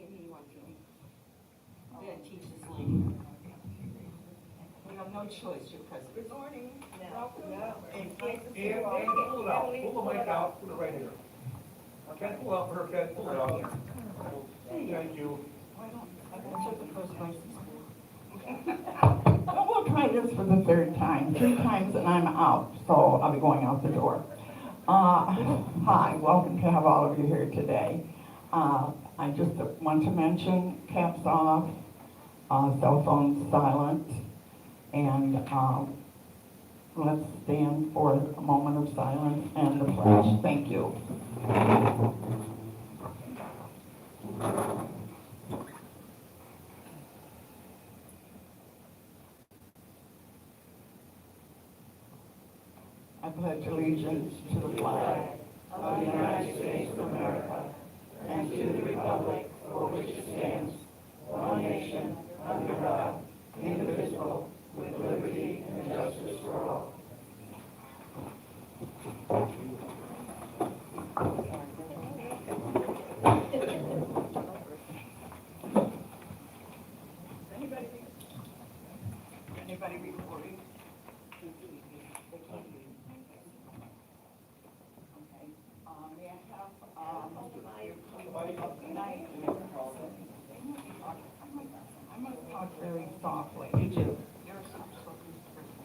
maybe you want to. Yeah, teach this lady. We have no choice, you're president. Good morning. Welcome. And Pull it out, pull the mic out, put it right here. Ken, pull out for her, Ken, pull it out. Thank you. Why don't, I took the first license. Well, we'll try this for the third time. 3 times and I'm out, so I'll be going out the door. Hi, welcome to have all of you here today. I just want to mention caps off, cell phones silent, and let's stand for a moment of silence and the pledge. Thank you. I pledge allegiance to the flag of the United States of America and to the republic for which it stands, one nation, under God, indivisible, with liberty and justice for all. Anybody recording? Okay. May I have, I must talk very softly. You do. You're a soft-spoken person.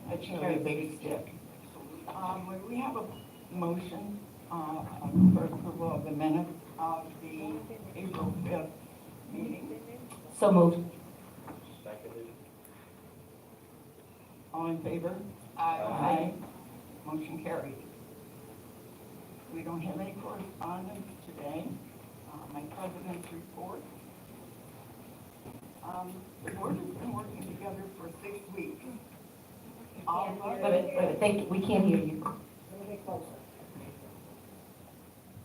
I carry a big stick. We have a motion for approval of the minutes of the April 5th meeting. So moved. All in favor? Aye. Motion carried. We don't have any correspondence today. My president's report. The board has been working together for 6 weeks. All of us. We can't hear you.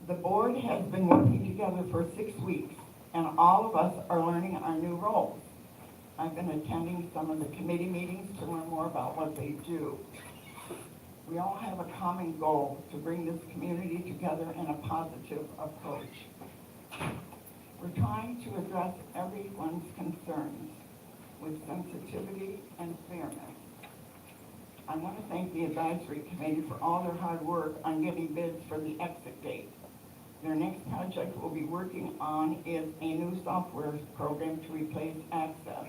The board has been working together for 6 weeks, and all of us are learning our new roles. I've been attending some of the committee meetings to learn more about what they do. We all have a common goal to bring this community together in a positive approach. We're trying to address everyone's concerns with sensitivity and fairness. I want to thank the advisory committee for all their hard work on getting bids for the exit gate. Their next project we'll be working on is a new software program to replace Access.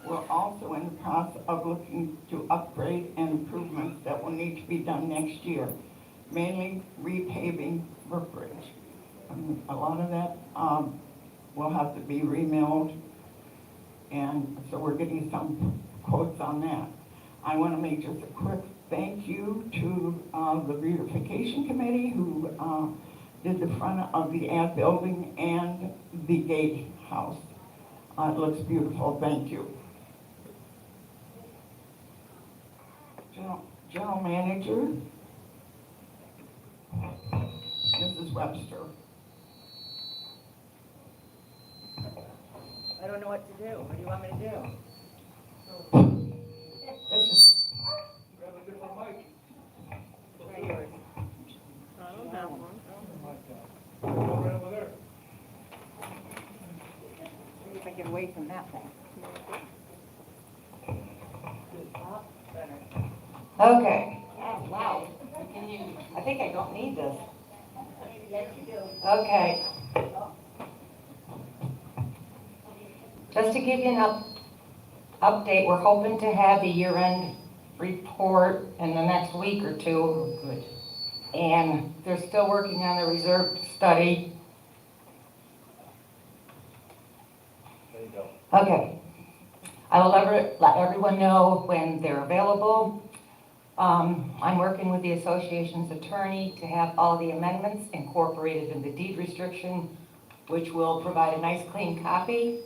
We're also in the process of looking to upgrade and improvements that will need to be done next year, mainly repaving Brookridge. A lot of that will have to be remilled, and so we're getting some quotes on that. I want to make just a quick thank you to the beautification committee who did the front of the ad building and the gatehouse. It looks beautiful, thank you. General Manager, Mrs. Webster. I don't know what to do. What do you want me to do? This is, Grab a different mic. Try yours. I don't have one. Go right over there. See if I get away from that thing. Okay. oh, wow. I think I don't need this. Yes, you do. Okay. Just to give you an update, we're hoping to have the year-end report in the next week or two. Good. And they're still working on the reserve study. There you go. Okay. I will let everyone know when they're available. I'm working with the association's attorney to have all the amendments incorporated in the deed restriction, which will provide a nice clean copy.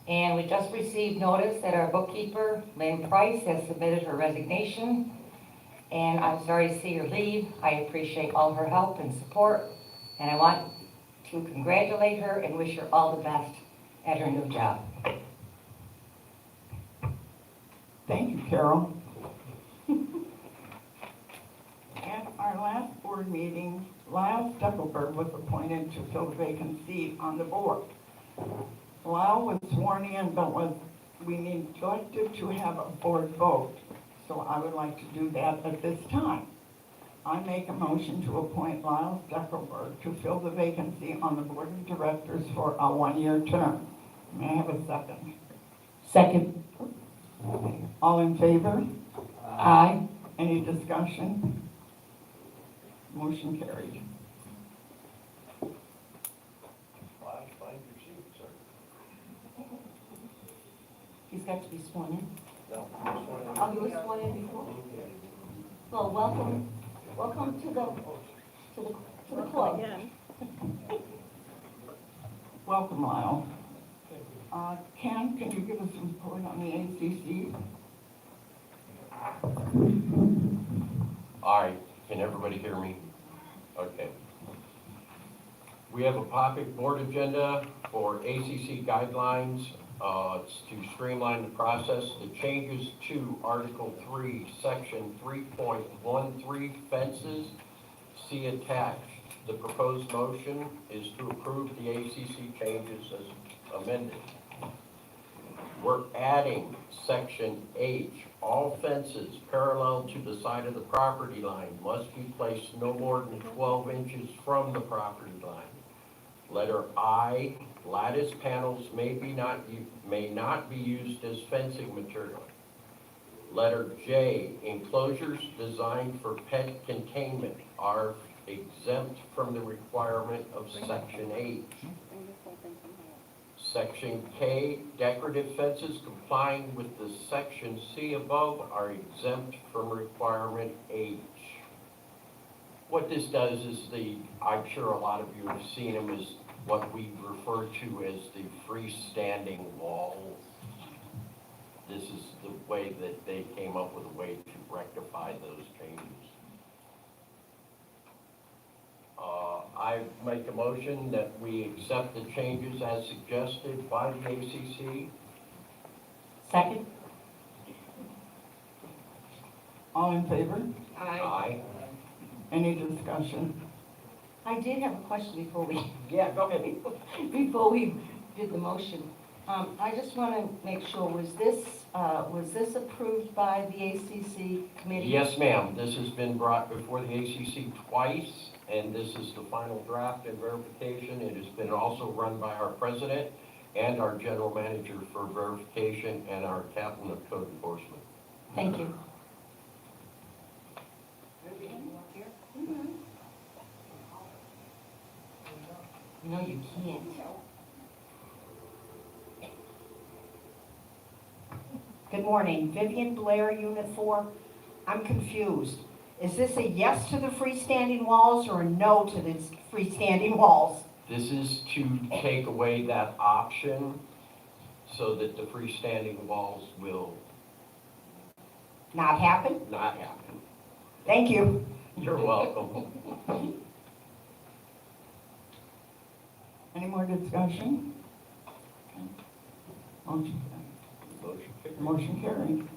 And we just received notice that our bookkeeper, Lynn Price, has submitted her resignation. And I'm sorry to see her leave. I appreciate all her help and support. And I want to congratulate her and wish her all the best at her new job. Thank you, Carol. At our last board meeting, Lyle Steckelberg was appointed to fill the vacant seat on the board. Lyle was sworn in, but we neglected to have a board vote, so I would like to do that at this time. I make a motion to appoint Lyle Steckelberg to fill the vacancy on the board of directors for a one-year term. May I have a second? Second. All in favor? Aye. Any discussion? Motion carried. Find your seat, sir. He's got to be sworn in. No. Oh, he was sworn in before? Well, welcome to the club. Again. Welcome, Lyle. Ken, can you give us a report on the ACC? All right, can everybody hear me? Okay. We have a topic board agenda for ACC guidelines. It's to streamline the process. The changes to Article 3, Section 3.13 fences, see attached. The proposed motion is to approve the ACC changes as amended. We're adding Section H. All fences parallel to the side of the property line must be placed no more than 12 inches from the property line. Letter I, lattice panels may not be used as fencing material. Letter J, enclosures designed for pet containment are exempt from the requirement of Section H. Section K, decorative fences complying with the Section C above are exempt from requirement H. What this does is I'm sure a lot of you have seen them, is what we refer to as the freestanding walls. This is the way that they came up with a way to rectify those changes. I make a motion that we accept the changes as suggested by the ACC. Second. All in favor? Aye. Any discussion? I did have a question before we Yeah, go ahead. before we did the motion. I just want to make sure, was this approved by the ACC committee? Yes, ma'am. This has been brought before the ACC twice, and this is the final draft and verification. It has been also run by our president and our general manager for verification and our captain of code enforcement. Thank you. No, you can't. Good morning, Vivian Blair, Unit 4. I'm confused. Is this a yes to the freestanding walls or a no to the freestanding walls? This is to take away that option so that the freestanding walls will Not happen? not happen. Thank you. You're welcome. Any more discussion? Motion carried. Motion carried.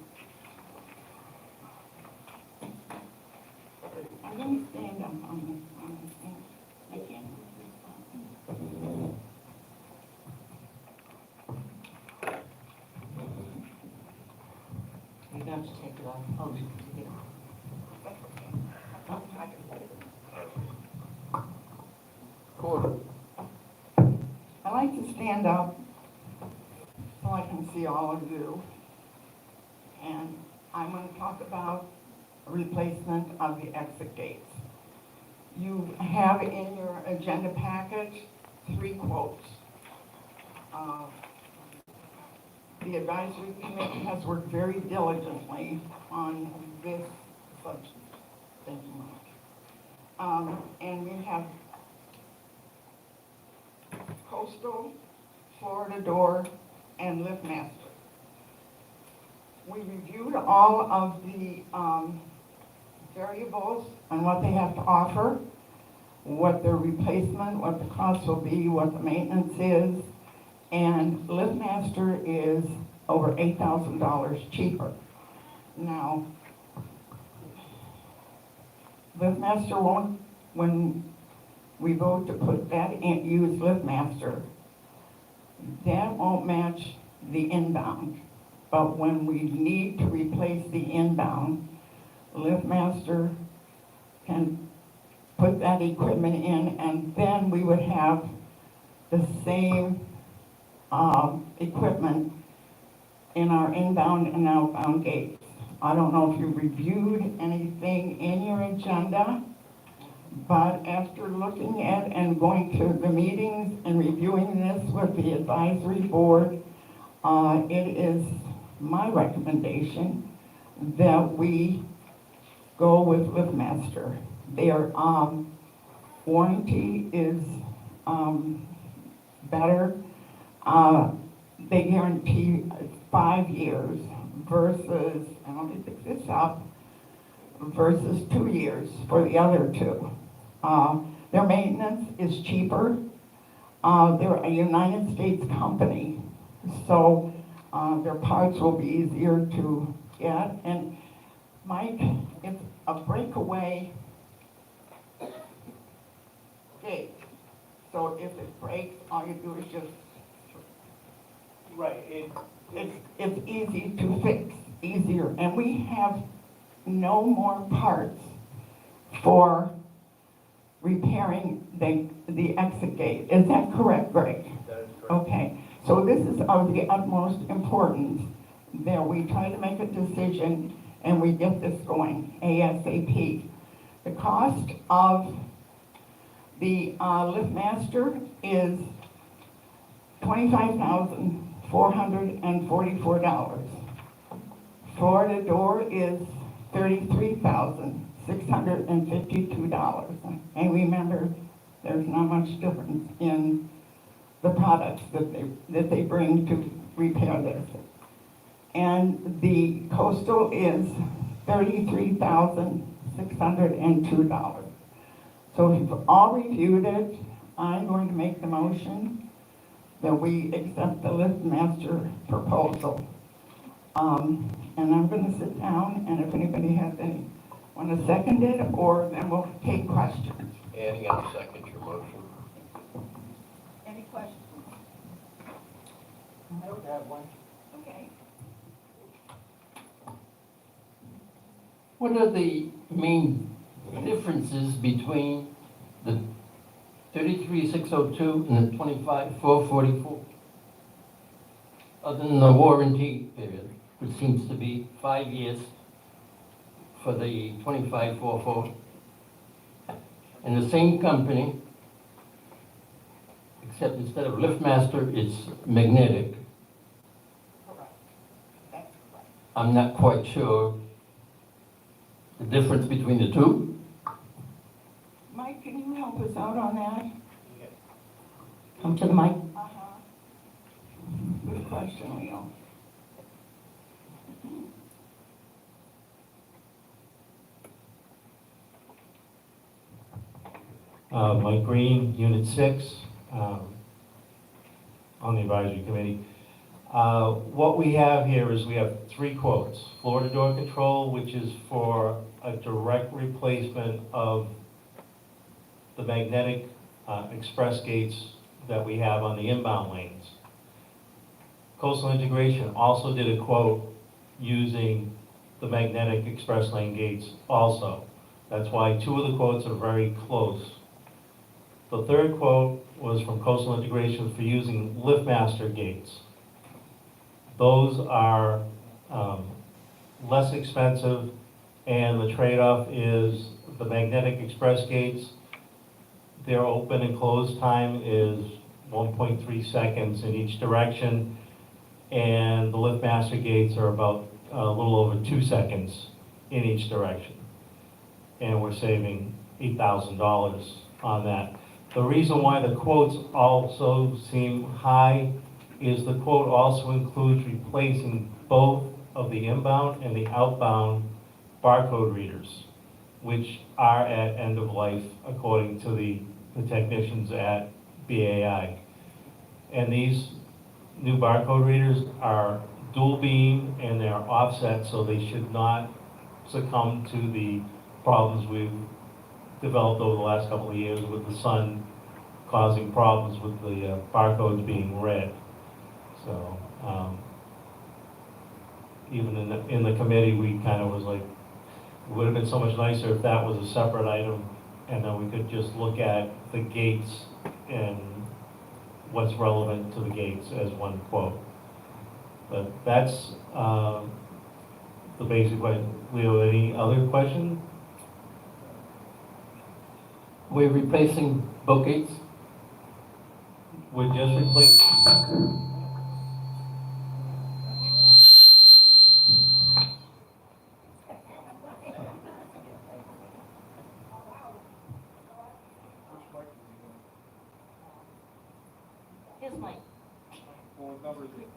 I'm going to stand up on the stand. I can't. You're going to have to take it off. Oh, take it off. I like to stand up so I can see all of you. And I'm going to talk about replacement of the exit gates. You have in your agenda package 3 quotes. The advisory committee has worked very diligently on this subject. Thank you, Mike. And we have Coastal, Florida Door, and LiftMaster. We reviewed all of the variables and what they have to offer, what their replacement, what the cost will be, what the maintenance is, and LiftMaster is over $8,000 cheaper. Now, LiftMaster won't, when we vote to put that in, use LiftMaster, that won't match the inbound. But when we need to replace the inbound, LiftMaster can put that equipment in, and then we would have the same equipment in our inbound and outbound gates. I don't know if you reviewed anything in your agenda, but after looking at and going to the meetings and reviewing this with the advisory board, it is my recommendation that we go with LiftMaster. Their warranty is better. They guarantee 5 years versus, and let me pick this up, versus 2 years for the other two. Their maintenance is cheaper. They're a United States company, so their parts will be easier to get. And Mike, it's a breakaway gate. So if it breaks, all you do is just, Right, it's easy to fix, easier. And we have no more parts for repairing the exit gate. Is that correct, Greg? that is correct. Okay, so this is of the utmost importance that we try to make a decision and we get this going ASAP. The cost of the LiftMaster is $25,444. Florida door is $33,652. And remember, there's not much difference in the products that they bring to repair this. And the coastal is $33,602. So if you've all reviewed it, I'm going to make the motion that we accept the LiftMaster proposal. And I'm going to sit down, and if anybody has any, want to second it, or then we'll take questions. Annie, I'll second your motion. Any questions? I don't have one. Okay. What are the main differences between the 33,602 and the 25,444? Other than the warranty period, which seems to be 5 years for the 25,444. And the same company, except instead of LiftMaster, it's magnetic. Correct. That's correct. I'm not quite sure the difference between the two. Mike, can you help us out on that? Come to the mic. Good question, Leo. Mike Green, Unit 6, on the advisory committee. What we have here is we have 3 quotes. Florida door control, which is for a direct replacement of the magnetic express gates that we have on the inbound lanes. Coastal Integration also did a quote using the magnetic express lane gates also. That's why 2 of the quotes are very close. The 3rd quote was from Coastal Integration for using LiftMaster gates. Those are less expensive, and the trade-off is the magnetic express gates, their open and close time is 1.3 seconds in each direction, and the LiftMaster gates are about a little over 2 seconds in each direction. And we're saving $8,000 on that. The reason why the quotes also seem high is the quote also includes replacing both of the inbound and the outbound barcode readers, which are at end of life according to the technicians at BAI. And these new barcode readers are dual beam and they're offset, so they should not succumb to the problems we've developed over the last couple of years with the sun causing problems with the barcodes being red. So, even in the committee, we kind of was like, it would have been so much nicer if that was a separate item, and then we could just look at the gates and what's relevant to the gates as one quote. But that's the basic question. Leo, any other question? We're replacing both gates? Would just replace, Here's Mike. What number is it?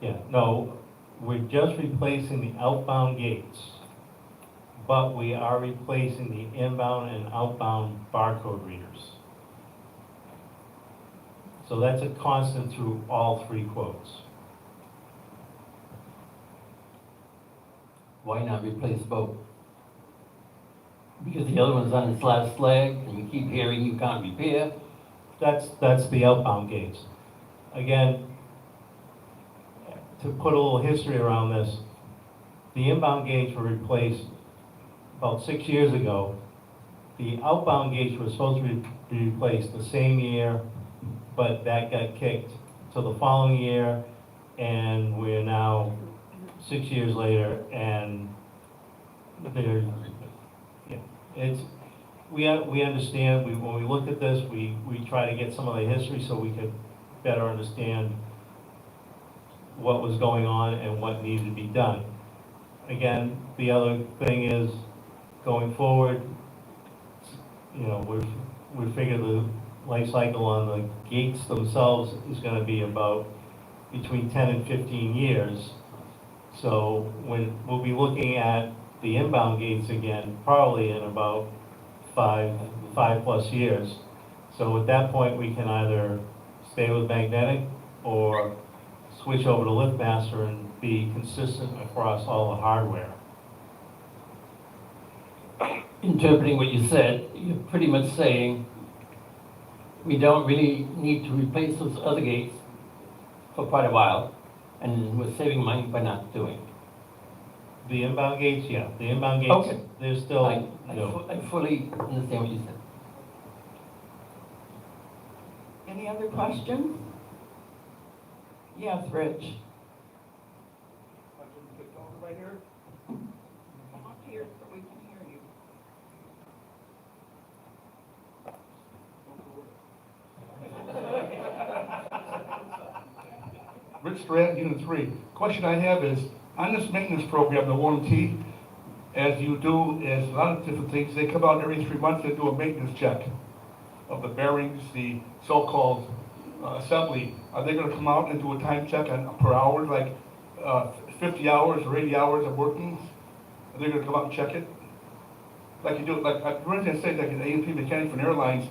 yeah, no, we're just replacing the outbound gates, but we are replacing the inbound and outbound barcode readers. So that's a constant through all three quotes. Why not replace both? Because the other one's on its last leg, and you keep hearing you can't repair. That's the outbound gates. Again, to put a little history around this, the inbound gates were replaced about 6 years ago. The outbound gates were supposed to be replaced the same year, but that got kicked to the following year, and we're now 6 years later, and they're, yeah, it's, we understand, when we looked at this, we try to get some of the history so we could better understand what was going on and what needed to be done. Again, the other thing is, going forward, you know, we figure the life cycle on the gates themselves is gonna be about between 10 and 15 years. So when we'll be looking at the inbound gates again, probably in about five plus years. So at that point, we can either stay with magnetic or switch over to LiftMaster and be consistent across all the hardware. Interpreting what you said, you're pretty much saying we don't really need to replace those other gates for quite a while, and we're saving money by not doing it. The inbound gates, yeah, the inbound gates, Okay. they're still, I fully understand what you said. Any other questions? Yes, Rich? Right here? Come up here so we can hear you. Rich Stratton, Unit 3. Question I have is, on this maintenance program, the warranty, as you do, as a lot of different things, they come out every 3 months and do a maintenance check of the bearings, the so-called assembly. Are they gonna come out and do a time check on per hour, like 50 hours or 80 hours of working? Are they gonna come out and check it? Like you do, like, for instance, say like an A&P mechanic for airlines,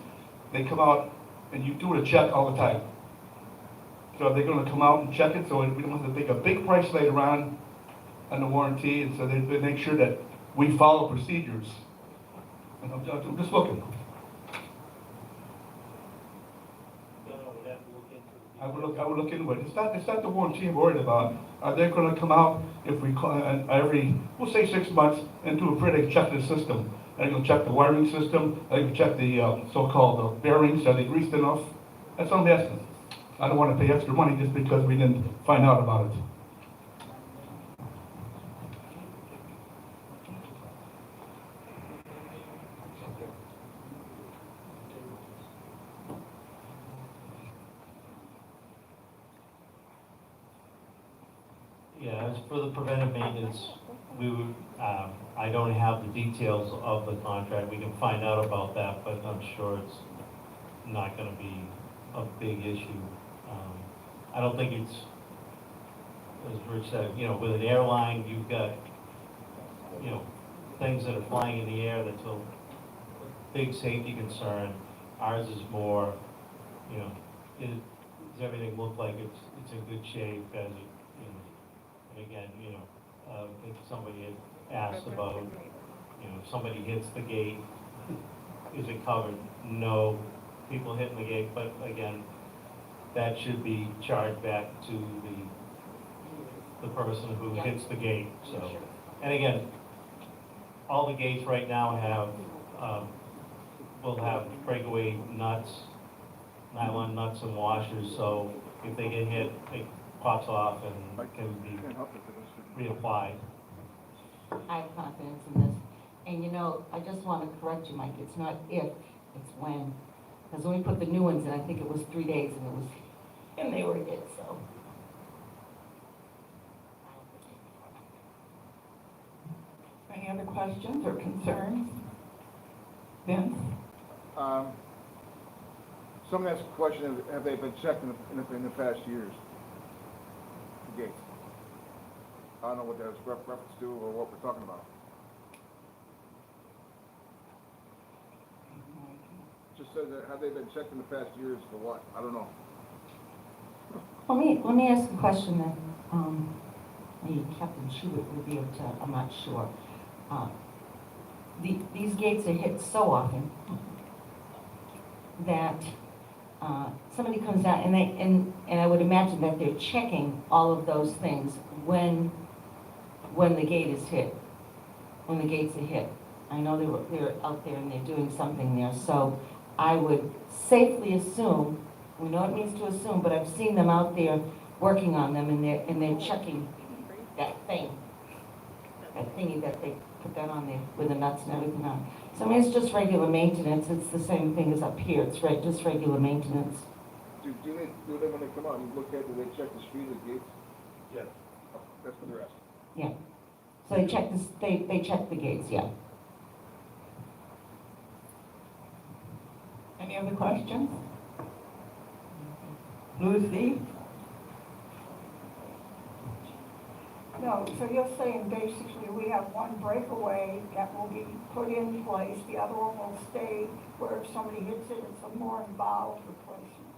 they come out and you do a check all the time. So are they gonna come out and check it, so we don't have to take a big price later on the warranty, and so they make sure that we follow procedures? And I'm just looking. I would look into it. It's not the warranty I'm worried about. Are they gonna come out if we call, we'll say 6 months, and do a pretty check the system? Are they gonna check the wiring system? Are they gonna check the so-called bearings? Are they greased enough? That's what I'm asking. I don't wanna pay extra money just because we didn't find out about it. yeah, as for the preventive maintenance, we would, I don't have the details of the contract. We can find out about that, but I'm sure it's not gonna be a big issue. I don't think it's, as Rich said, you know, with an airline, you've got, you know, things that are flying in the air that's a big safety concern. Ours is more, you know, does everything look like it's in good shape as it, you know, and again, you know, I think somebody had asked about, you know, if somebody hits the gate, is it covered? No, people hitting the gate, but again, that should be charged back to the person who Yeah. hits the gate, so. Sure. And again, all the gates right now have, will have breakaway nuts, nylon nuts and washers, so if they get hit, it pops off and can be reapplied. I have confidence in this. And you know, I just want to correct you, Mike, it's not if, it's when. Because when we put the new ones in, I think it was 3 days and they were hit, so. Any other questions or concerns? Vince? Someone asked a question, have they been checked in the past years? The gates. I don't know what that was reference to or what we're talking about. Just said that, have they been checked in the past years for what? I don't know. Let me ask a question then. Maybe Captain Schubert would be able to, I'm not sure. These gates are hit so often that somebody comes out and I would imagine that they're checking all of those things when the gate is hit, when the gates are hit. I know they're out there and they're doing something there, so I would safely assume, we know it means to assume, but I've seen them out there working on them and they're checking that thingy that they put that on there with the nuts and everything on. So I mean, it's just regular maintenance. It's the same thing as up here. It's just regular maintenance. Do they when they come out, you look at it, do they check the speed of the gates? Yeah. Oh, that's what they're asking. Yeah. So they check this. They check the gates. Yeah. Any other questions? Lucy? No, so you're saying basically we have one breakaway that will be put in place, the other one will stay where if somebody hits it, it's a more involved replacement.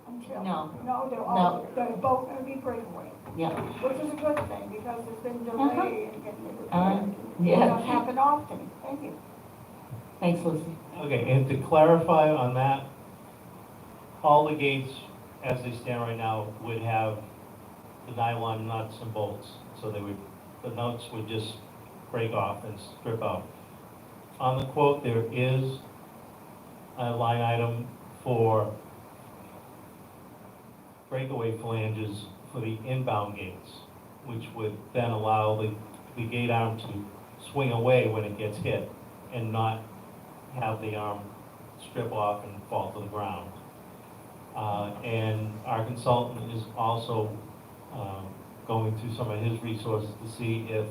Until. No. No, they're both gonna be breakaway, Yeah. which is a good thing because there's been delay in getting it repaired. Yeah. It doesn't happen often. Thank you. Thanks, Lucy. Okay, and to clarify on that, all the gates, as they stand right now, would have the nylon nuts and bolts, so the nuts would just break off and strip out. On the quote, there is a line item for breakaway flanges for the inbound gates, which would then allow the gate arm to swing away when it gets hit and not have the arm strip off and fall to the ground. And our consultant is also going through some of his resources to see if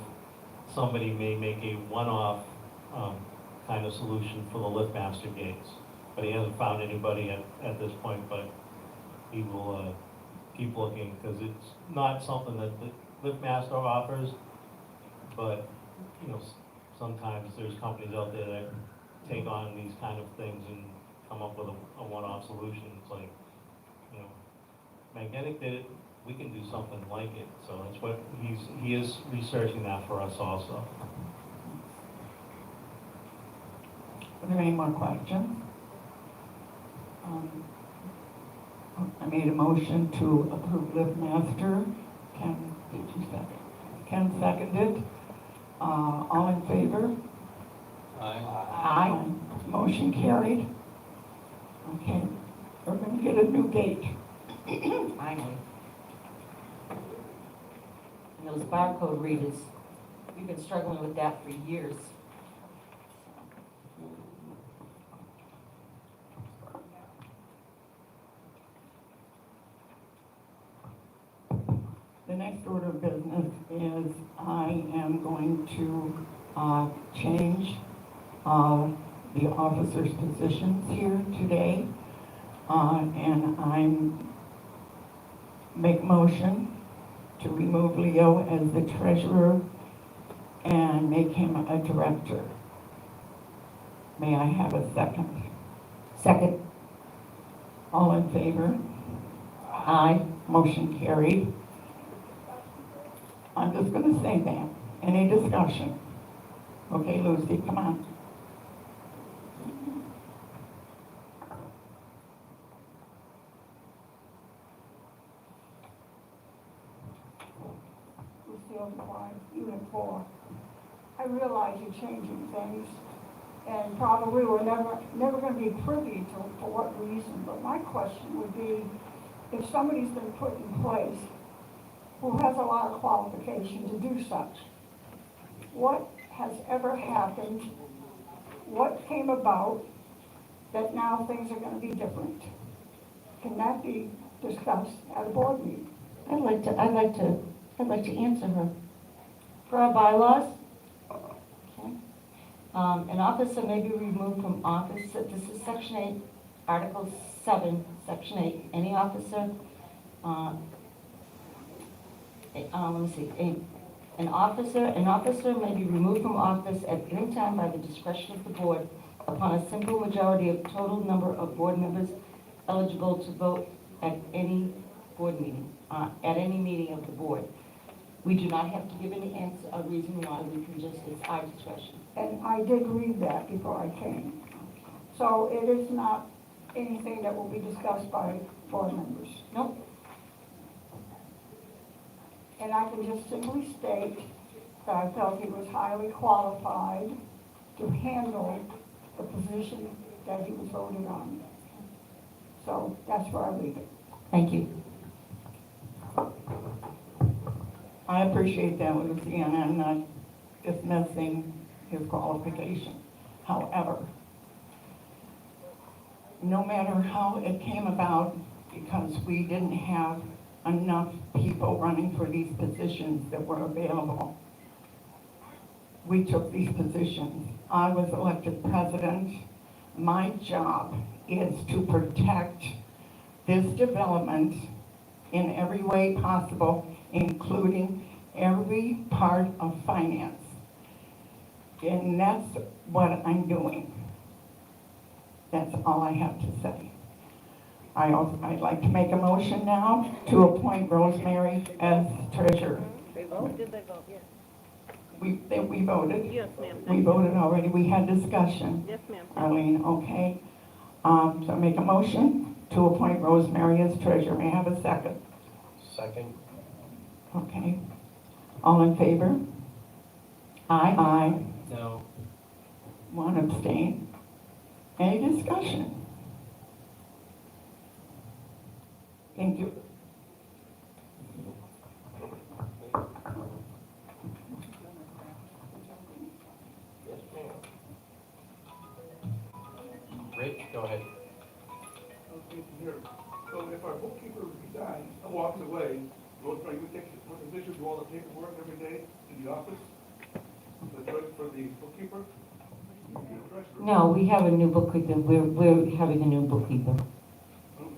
somebody may make a one-off kind of solution for the liftmaster gates. But he hasn't found anybody at this point, but he will keep looking, because it's not something that the liftmaster offers, but, you know, sometimes there's companies out there that take on these kind of things and come up with a one-off solution. It's like, you know, Magnetic did it, we can do something like it. So that's what he is researching that for us also. Are there any more questions? I made a motion to approve LiftMaster. Ken, did you second? Ken seconded. All in favor? Aye. Motion carried. Okay, we're gonna get a new gate. Finally. And those barcode readers, we've been struggling with that for years. The next order of business is I am going to change the officers' positions here today. And I'm make motion to remove Leo as the treasurer and make him a director. May I have a second? Second. All in favor? Aye. Motion carried. I'm just gonna say that. Any discussion? Okay, Lucy, come on. Lucille Devine, Unit 4. I realize you're changing things, and probably we're never going to be privy to for what reason, but my question would be, if somebody's been put in place who has a lot of qualification to do such, what has ever happened? What came about that now things are going to be different? Can that be discussed at a board meeting? I'd like to answer her. For our bylaws, okay, an officer may be removed from office, this is section 8, article 7, section 8, any officer, let me see, an officer may be removed from office at any time by the discretion of the board upon a simple majority of total number of board members eligible to vote at any board meeting, at any meeting of the board. We do not have to give any answer, a reason why, we can just, it's our discretion. And I did read that before I came. So it is not anything that will be discussed by board members. Nope. And I can just simply state that I felt he was highly qualified to handle the position that he was voted on. So that's where I leave it. Thank you. I appreciate that, Lucy, and I'm not dismissing his qualification. However, no matter how it came about, because we didn't have enough people running for these positions that were available, we took these positions. I was elected president. My job is to protect this development in every way possible, including every part of finance. And that's what I'm doing. That's all I have to say. I'd like to make a motion now to appoint Rosemary as treasurer. Did they vote? Yes. We voted. Yes, ma'am. We voted already. We had discussion. Yes, ma'am. Arlene, okay. So I make a motion to appoint Rosemary as treasurer. May I have a second? Second. Okay. All in favor? Aye. Aye. No. One abstain. Any discussion? Thank you. Yes, ma'am. Rich, go ahead. Okay, here. So if our bookkeeper resigns, walks away, Rosemary, you take the position, do all the paperwork every day in the office? For the bookkeeper? No, we have a new bookkeeper, we're having a new bookkeeper.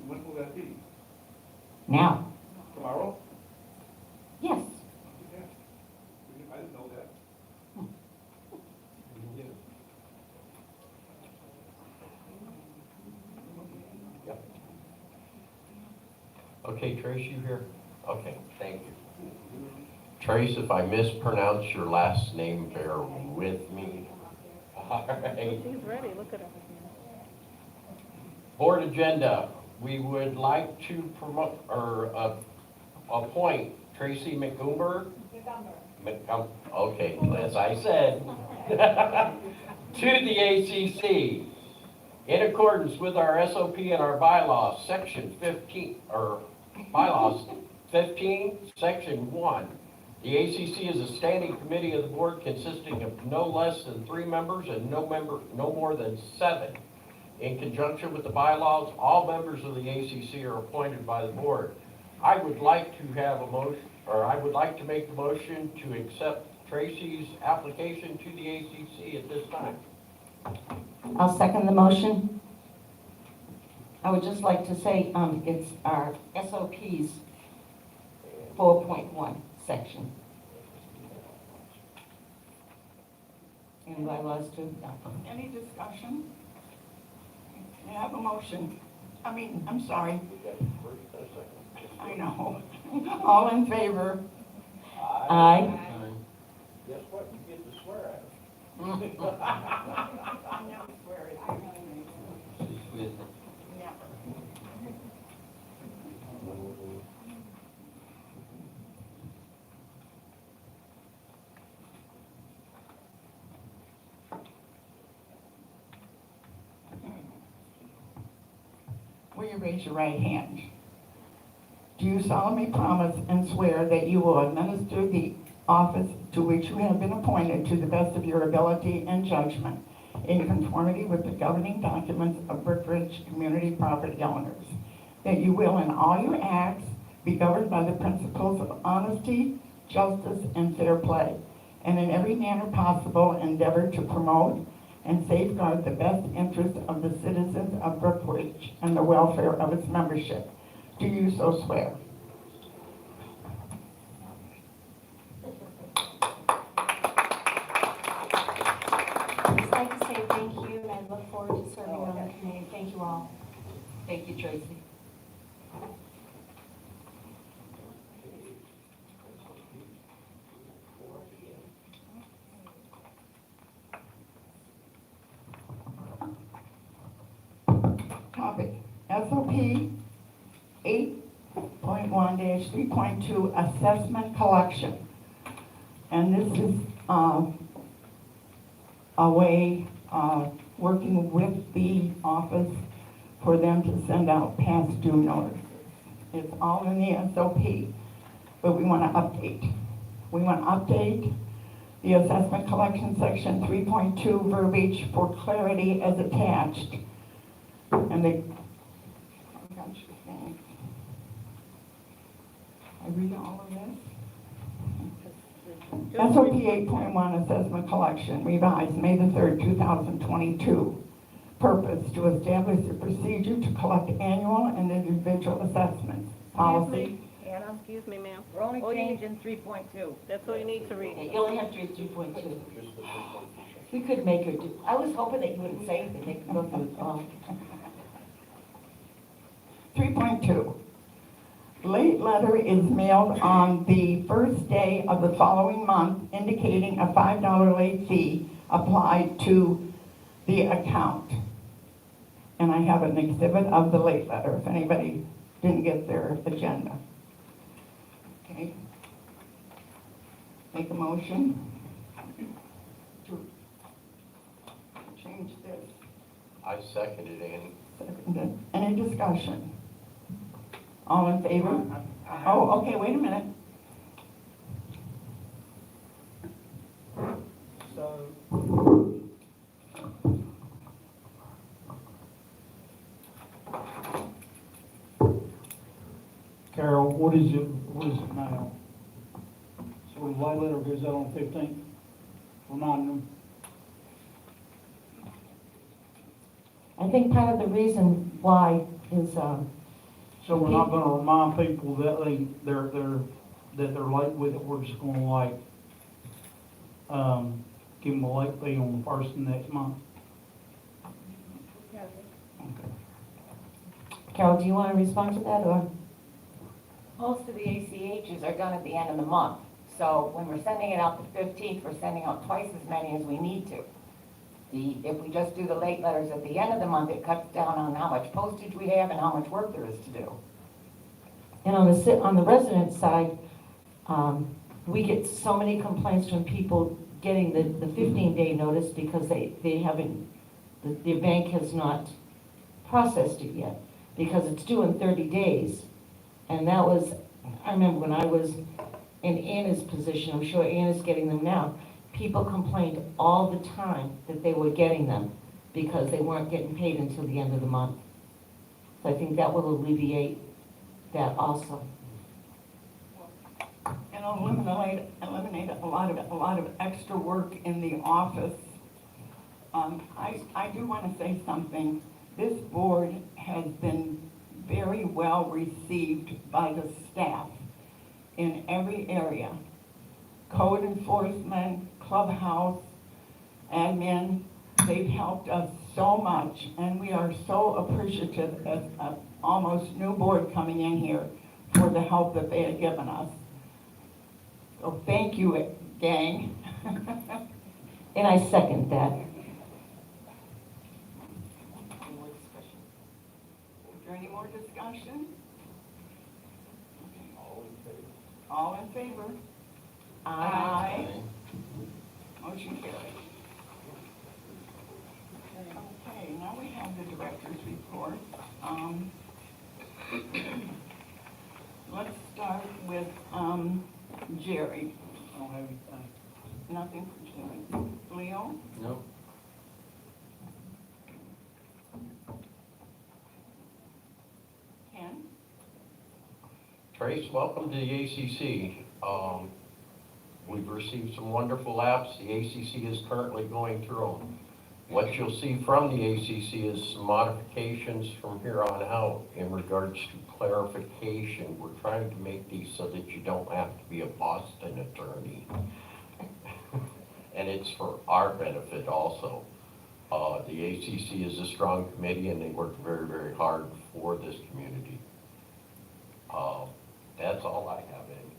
When will that be? Now, Tomorrow? yes. Yeah. I didn't know that. Yep. Okay, Trace, you here? Okay, thank you. Trace, if I mispronounce your last name, bear with me. All right. She's ready, look at her. Board agenda, we would like to promote, or appoint Tracy McGumber. Okay, as I said, to the ACC. In accordance with our SOP and our bylaws, section 15, or bylaws 15, section 1. The ACC is a standing committee of the board consisting of no less than 3 members and no more than 7. In conjunction with the bylaws, all members of the ACC are appointed by the board. I would like to have a motion, or I would like to make the motion to accept Tracy's application to the ACC at this time. I'll second the motion. I would just like to say, it's our SOPs 4.1 section. And bylaws too. Any discussion? May I have a motion? I'm sorry. I know. All in favor? Aye. Guess what? You get to swear at him. Will you raise your right hand? Do you solemnly promise and swear that you will administer the office to which you have been appointed to the best of your ability and judgment in conformity with the governing documents of Brookridge community property owners? That you will in all your acts be governed by the principles of honesty, justice, and fair play, and in every manner possible endeavor to promote and safeguard the best interest of the citizens of Brookridge and the welfare of its membership. Do you so swear? I'd just like to say thank you, and I look forward to serving on the committee. Thank you all. Thank you, Tracy. Topic, SOP 8.1-3.2 assessment collection. And this is a way working with the office for them to send out past due notices. It's all in the SOP, but we want to update. We want to update the assessment collection section 3.2 verbiage for clarity as attached. And they, oh gosh, thanks. I read all of this. SOP 8.1 assessment collection revised May the 3rd, 2022. Purpose to establish a procedure to collect annual and individual assessments. Policy. Anna, excuse me, ma'am. We're only Oh, you- changing 3.2. That's all you need to read. You only have to read 3.2. We could make her do, I was hoping that you wouldn't say anything, they could go through it all. 3.2. Late letter is mailed on the first day of the following month, indicating a $5 late fee applied to the account. And I have an exhibit of the late letter if anybody didn't get their agenda. Okay. Make a motion to change this. I seconded Annie. Seconded. Any discussion? All in favor? Oh, okay, wait a minute. So, Carol, what is it now? So the white letter goes out on 15th, reminding them. I think part of the reason why is, So we're not gonna remind people that they're late with it, we're just gonna like, give them a late fee on the first of next month. Carol, do you want to respond to that, or? Most of the ACHs are done at the end of the month, so when we're sending it out the 15th, we're sending out twice as many as we need to. If we just do the late letters at the end of the month, it cuts down on how much postage we have and how much work there is to do. And on the resident side, we get so many complaints from people getting the 15-day notice because they haven't, the bank has not processed it yet, because it's due in 30 days. And that was, I remember when I was in Anna's position, I'm sure Anna's getting them now, people complained all the time that they were getting them because they weren't getting paid until the end of the month. So I think that will alleviate that also. And eliminate a lot of extra work in the office. I do want to say something. This board has been very well received by the staff in every area. Code enforcement, clubhouse, admin, they've helped us so much, and we are so appreciative as a almost new board coming in here for the help that they had given us. So thank you, gang. And I second that. Any more discussion? Is there any more discussion? All in favor? Aye. Motion carried. Okay, now we have the director's report. Let's start with, Jerry. I don't have anything. Nothing for Jerry. Leo? No. Ken? Trace, welcome to the ACC. We've received some wonderful apps the ACC is currently going through. What you'll see from the ACC is some modifications from here on out in regards to clarification. We're trying to make these so that you don't have to be a Boston attorney. And it's for our benefit also. The ACC is a strong committee and they work very, very hard for this community. That's all I have, Amy.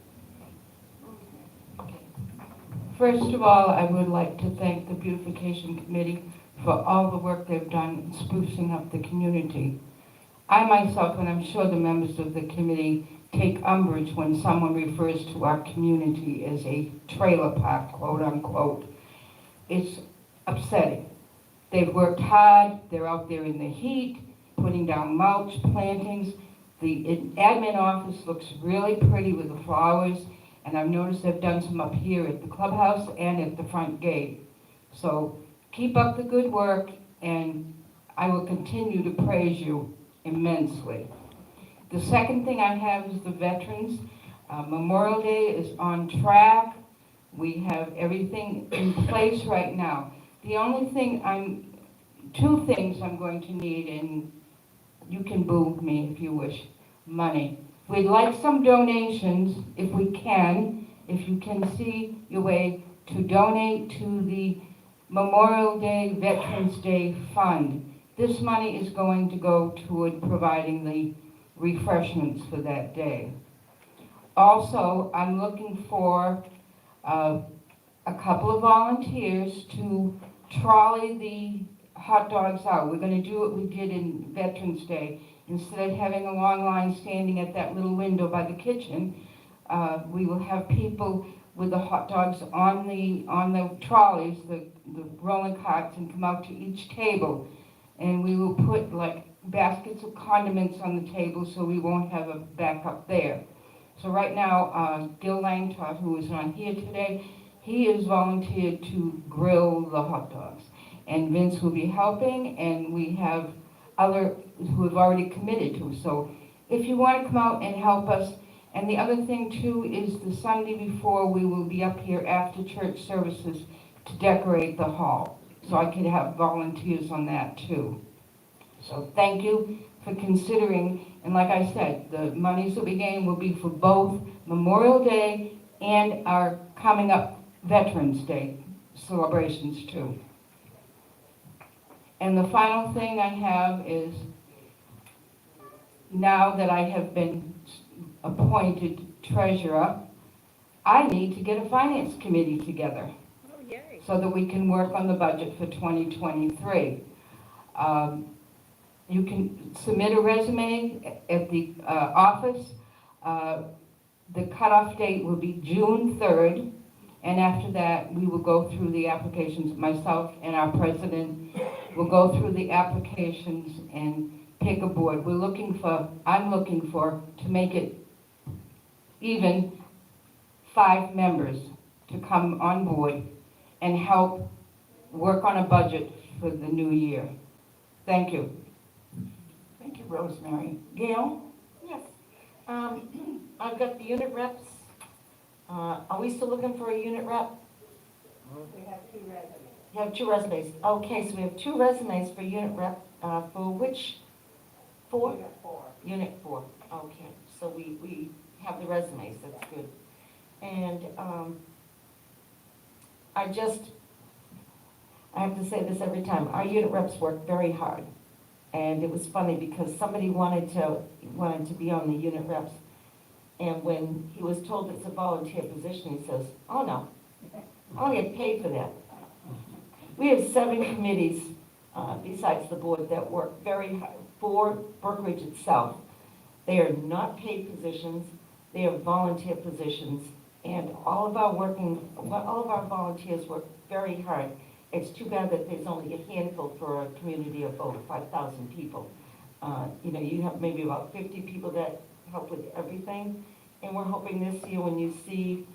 First of all, I would like to thank the Beautification Committee for all the work they've done in sprucing up the community. I myself, and I'm sure the members of the committee, take umbrage when someone refers to our community as a trailer park, quote unquote. It's upsetting. They've worked hard, they're out there in the heat, putting down mulch, plantings. The admin office looks really pretty with the flowers, and I've noticed they've done some up here at the clubhouse and at the front gate. So keep up the good work, and I will continue to praise you immensely. The second thing I have is the veterans. Memorial Day is on track. We have everything in place right now. The only thing two things I'm going to need, and you can boo me if you wish, money. We'd like some donations, if we can, if you can see your way to donate to the Memorial Day, Veterans Day Fund. This money is going to go toward providing the refreshments for that day. Also, I'm looking for a couple of volunteers to trolley the hot dogs out. We're going to do what we did in Veterans Day. Instead of having a long line standing at that little window by the kitchen, we will have people with the hot dogs on the trolleys, the rolling carts, and come out to each table. And we will put like baskets of condiments on the table so we won't have a backup there. So right now, Gil Langtot, who is not here today, he is volunteered to grill the hot dogs. And Vince will be helping, and we have other who have already committed to. So if you want to come out and help us. And the other thing too is the Sunday before, we will be up here after church services to decorate the hall. So I could have volunteers on that too. So thank you for considering, and like I said, the monies that we gain will be for both Memorial Day and our coming up Veterans Day celebrations too. And the final thing I have is, now that I have been appointed treasurer, I need to get a finance committee together Oh, yay. so that we can work on the budget for 2023. You can submit a resume at the office. The cutoff date will be June 3rd, and after that, we will go through the applications. Myself and our president will go through the applications and pick a board. I'm looking for, to make it even, 5 members to come on board and help work on a budget for the new year. Thank you. Thank you, Rosemary. Gail? Yes. I've got the unit reps. Are we still looking for a unit rep? We have 2 resumes. You have 2 resumes. Okay, so we have 2 resumes for unit rep, for which? 4? Unit 4. Unit 4. Okay, so we have the resumes, that's good. And I have to say this every time, our unit reps work very hard. And it was funny because somebody wanted to be on the unit reps, And when he was told it's a volunteer position, he says, oh no, I don't get paid for that. We have 7 committees, besides the board, that work very hard for Brookridge itself. They are not paid positions, they are volunteer positions, and all of our volunteers work very hard. It's too bad that there's only a handful for a community of over 5,000 people. You know, you have maybe about 50 people that help with everything, and we're hoping this year when you see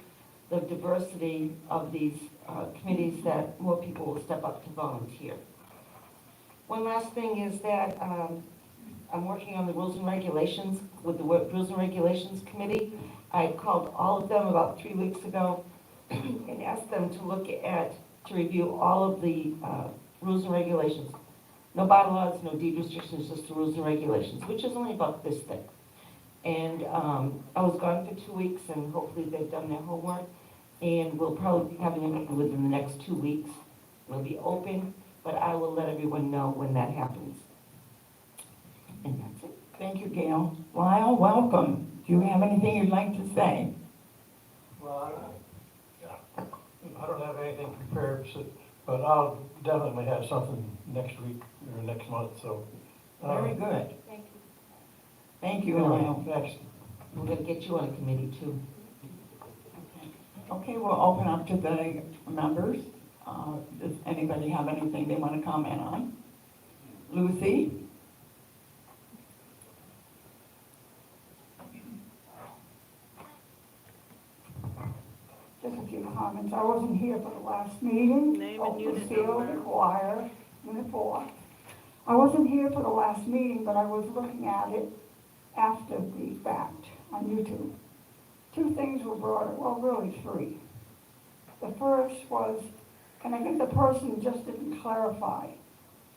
the diversity of these committees that more people will step up to volunteer. One last thing is that I'm working on the rules and regulations with the Rules and Regulations Committee. I called all of them about 3 weeks ago and asked them to review all of the rules and regulations. No bylaws, no deed restrictions, just the rules and regulations, which is only about this thick. And I was gone for 2 weeks, and hopefully they've done their homework, and we'll probably be having a meeting within the next 2 weeks. It'll be open, but I will let everyone know when that happens. And that's it. Thank you, Gail. Lyle, welcome. Do you have anything you'd like to say? Well, I don't have anything prepared, but I'll definitely have something next week or next month, so. Very good. Thank you. Thank you, Lyle. Next. We're gonna get you on a committee too. Okay, we'll open up to the members. Does anybody have anything they want to comment on? Lucy? Just a few comments. I wasn't here for the last meeting. Name and Oak unit Field number. Choir, Unit 4. I wasn't here for the last meeting, but I was looking at it after the fact on YouTube. 2 things were brought up, well, really 3. The first was, and I think the person just didn't clarify,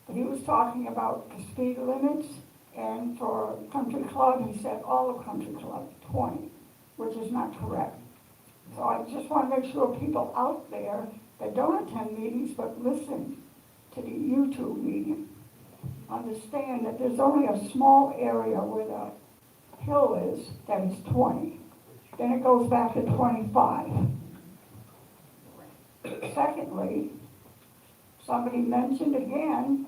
but he was talking about the speed limits, and for country club, he said all of country club, 20, which is not correct. So I just want to make sure people out there that don't attend meetings but listen to the YouTube meeting understand that there's only a small area where the hill is that is 20. Then it goes back to 25. Secondly, somebody mentioned again,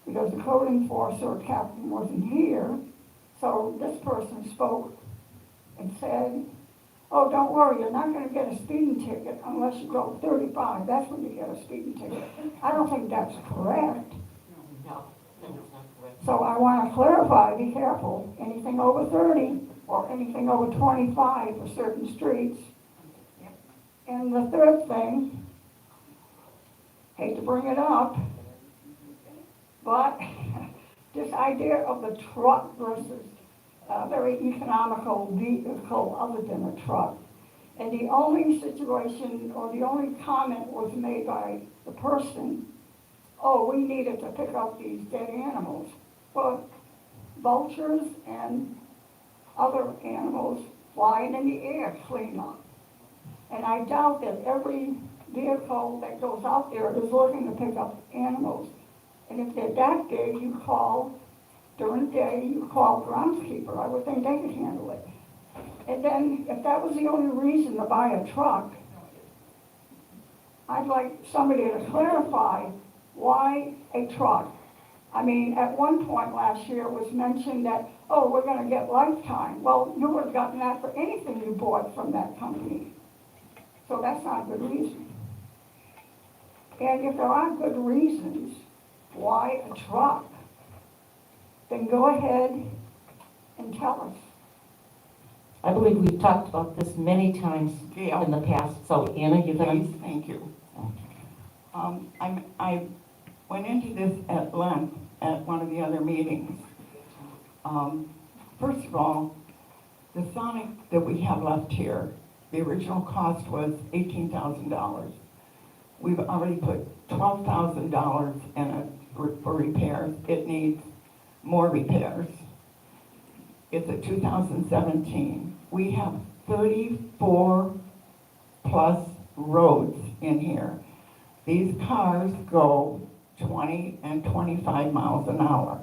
because the code enforcer or captain wasn't here, so this person spoke and said, oh, don't worry, you're not going to get a speeding ticket unless you go 35. That's when you get a speeding ticket. I don't think that's correct. No, that's not correct. So I want to clarify, be careful, anything over 30 or anything over 25 for certain streets. And the third thing, hate to bring it up, but this idea of the truck versus a very economical vehicle other than a truck. And the only situation or the only comment was made by the person, oh, we needed to pick up these dead animals. Well, vultures and other animals flying in the air clean up. And I doubt that every vehicle that goes out there is looking to pick up animals. And if they're that big, you call, during the day, you call the groundskeeper. I would think they could handle it. And then, if that was the only reason to buy a truck, I'd like somebody to clarify why a truck. I mean, at one point last year, it was mentioned that, oh, we're going to get lifetime. Well, you would have gotten that for anything you bought from that company. So that's not a good reason. And if there are good reasons why a truck, then go ahead and tell us. I believe we've talked about this many times in the past, so Anna, you're gonna... Please, thank you. I went into this at length at one of the other meetings. First of all, the Sonic that we have left here, the original cost was $18,000. We've already put $12,000 in it for repairs. It needs more repairs. It's a 2017. We have 34 plus roads in here. These cars go 20 and 25 miles an hour.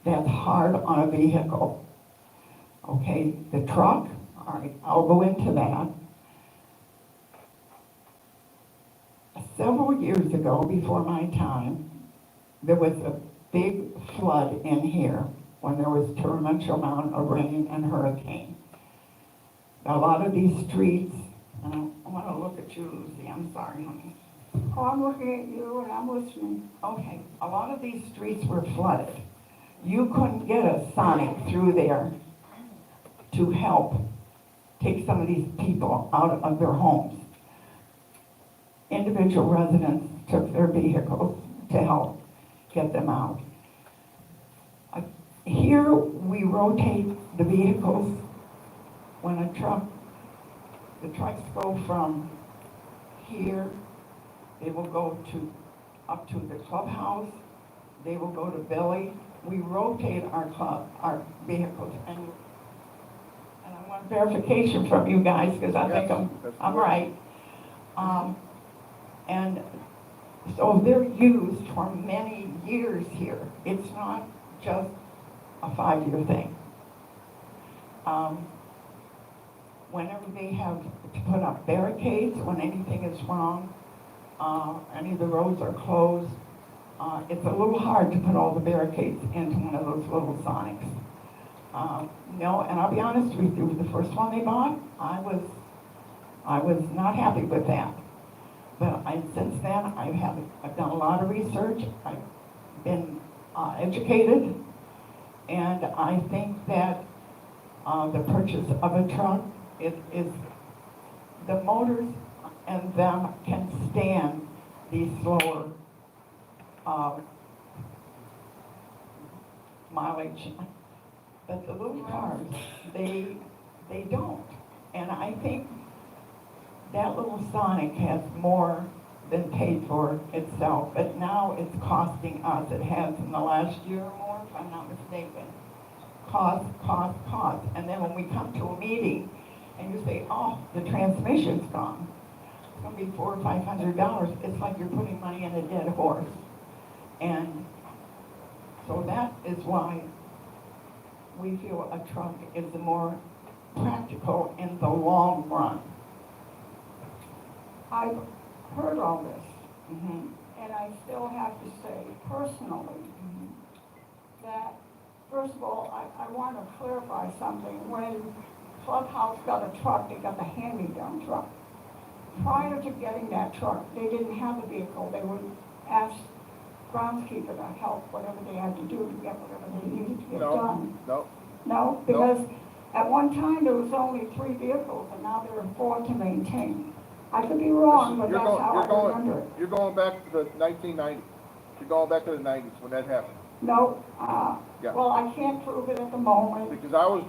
That's hard on a vehicle. Okay, the truck, All right, I'll go into that. Several years ago, before my time, there was a big flood in here when there was torrential amount of rain and hurricane. A lot of these streets, and I want to look at you, Lucy, I'm sorry, honey. Oh, I'm looking at you and I'm listening. Okay, a lot of these streets were flooded. You couldn't get a Sonic through there to help take some of these people out of their homes. Individual residents took their vehicles to help get them out. Here, we rotate the vehicles when the trucks go from here, they will go up to the clubhouse, they will go to Billy. We rotate our vehicles, and I want verification from you guys, because I think I'm right. And so they're used for many years here. It's not just a 5-year thing. Whenever they have to put up barricades, when anything is wrong, any of the roads are closed, it's a little hard to put all the barricades into one of those little Sonics. No, and I'll be honest with you, the first one they bought, I was not happy with that. But since then, I've done a lot of research, I've been educated, and I think that the purchase of a truck is the motors and them can stand these slower mileage. But the little cars, they don't. And I think that little Sonic has more than paid for itself, but now it's costing us. It has in the last year or more, if I'm not mistaken. Cost. And then when we come to a meeting and you say, oh, the transmission's gone, it's gonna be $400 or $500. It's like you're putting money in a dead horse. And so that is why we feel a truck is more practical in the long run. I've heard all this, and I still have to say personally that, first of all, I want to clarify something. When Clubhouse got a truck, they got the hand-me-down truck. Prior to getting that truck, they didn't have a vehicle. They would ask groundskeeper to help whatever they had to do to get whatever they needed to get done. No, because at one time there was only 3 vehicles, and now there are 4 to maintain. I could be wrong, but that's how I remember it. You're going back to the 1990s. You're going back to the 90s when that happened. No, Yeah. well, I can't prove it at the moment. Because I was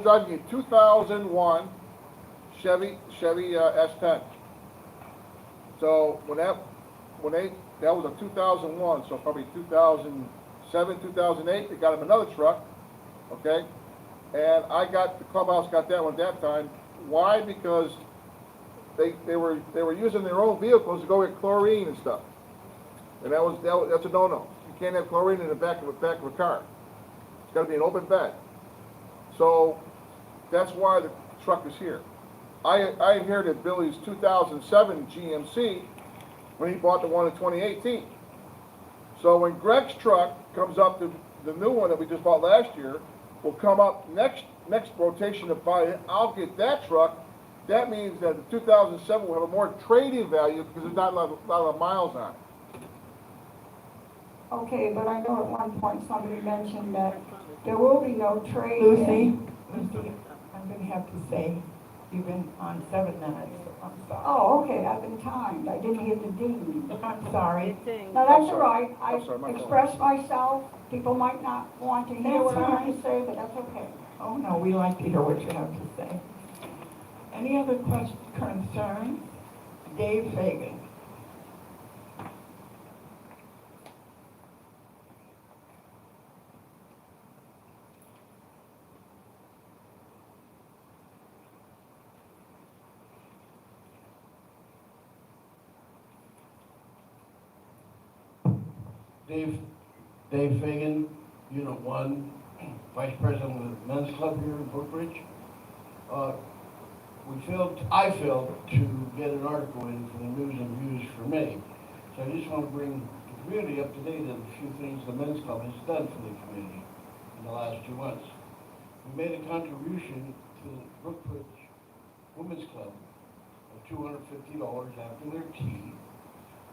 driving a 2001 Chevy S10. So that was a 2001, so probably 2007, 2008, they got him another truck, okay? And the clubhouse got that one at that time. Why? Because they were using their own vehicles to go get chlorine and stuff. And that's a no-no. You can't have chlorine in the back of a car. It's got to be an open bed. So that's why the truck is here. I inherited Billy's 2007 GMC when he bought the one in 2018. So when Greg's truck comes up, the new one that we just bought last year will come up next rotation to buy it. I'll get that truck. That means that the 2007 will have a more trading value because there's not a lot of miles on it. Okay, but I know at one point somebody mentioned that there will be no trade. Lucy, I'm going to have to say, you've been on 7 minutes. I'm sorry. Oh, okay, I've been timed. I didn't hear the ding. I'm sorry. No, that's all right. I I'm sorry, my fault. expressed myself. People might not want to hear what I have to say, but that's okay. Oh, no, we like to hear what you have to say. Any other questions, concerns? Dave Fagan. Dave Fagan, Unit 1, Vice President of the Men's Club here in Brookridge. I failed to get an article in for the News and Views for May. So I just want to bring the community up to date on a few things the Men's Club has done for the community in the last 2 months. We made a contribution to the Brookridge Women's Club of $250 after their tea.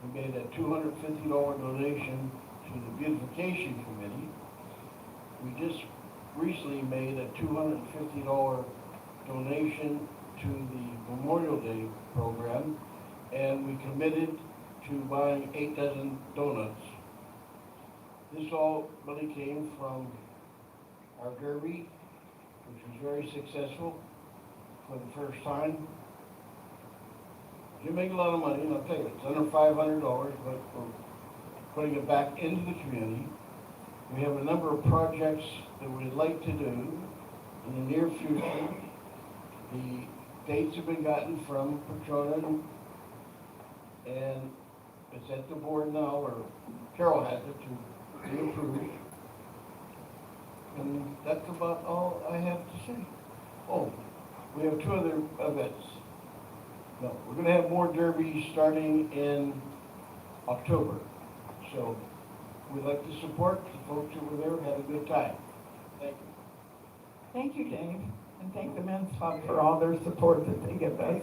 We made a $250 donation to the Beautification Committee. We just recently made a $250 donation to the Memorial Day program, and we committed to buying 8 dozen donuts. This all really came from our derby, which was very successful for the first time. You make a lot of money, and I'll tell you, it's under $500, but we're putting it back into the community. We have a number of projects that we'd like to do in the near future. The dates have been gotten from Petronas, and it's at the board now, or Carol has it to be approved. And that's about all I have to say. Oh, we have 2 other events. No, we're gonna have more derbies starting in October. So we'd like to support the folks who were there, had a good time. Thank you. Thank you, Dave, and thank the Men's Club for all their support that they give us.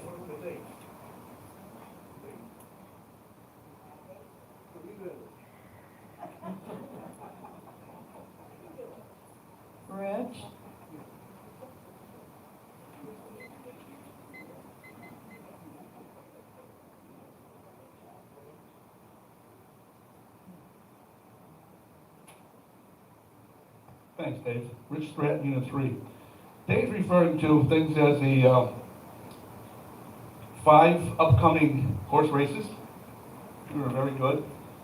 Rich? Thanks, Dave. Rich Stratton, Unit 3. Dave's referring to things as the 5 upcoming horse races. We were very good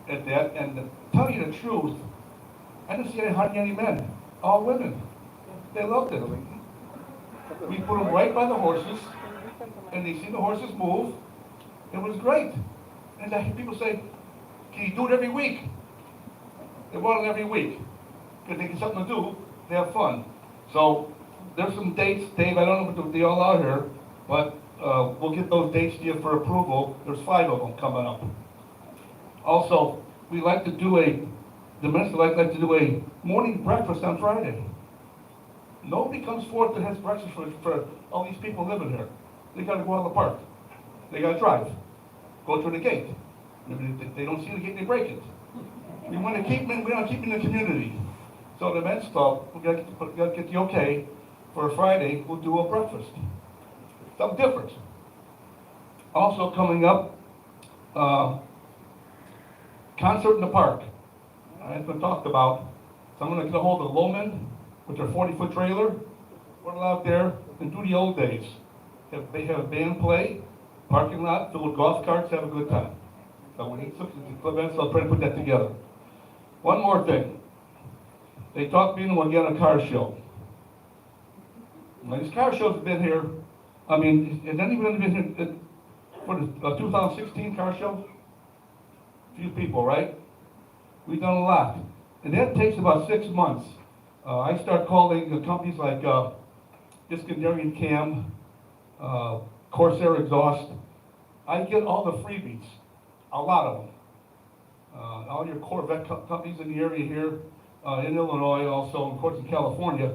at that. And to tell you the truth, I didn't see hardly any men, all women. They loved it. We put them right by the horses, and they see the horses move. It was great. And I hear people say, can you do it every week? They want it every week. Because they get something to do, they have fun. So there's some dates, Dave, I don't know if they're all out here, but we'll get those dates to you for approval. There's 5 of them coming up. Also, we like to do the minister like to do a morning breakfast on Friday. Nobody comes forth and has breakfast for all these people living here. They gotta go out of the park. They gotta drive. Go through the gate. If they don't see the gate, they break it. We want to keep them in the community. So the Men's Club, we gotta get the okay for a Friday, we'll do a breakfast. Something different. Also coming up, concert in the park. It's been talked about. So I'm gonna get a hold of Lowman with their 40-foot trailer, put it out there and do the old days. They have a band play, parking lot filled with golf carts, have a good time. So when he took the club events, I'll try to put that together. One more thing. They talked to me when we get a car show. Now, these car shows have been here, I mean, has anybody been here for the 2016 car show? A few people, right? We've done a lot. And that takes about 6 months. I start calling the companies like Iskandarian Cam, Corsair Exhaust. I get all the freebies, a lot of them. All your Corvette companies in the area here, in Illinois, also, of course, in California.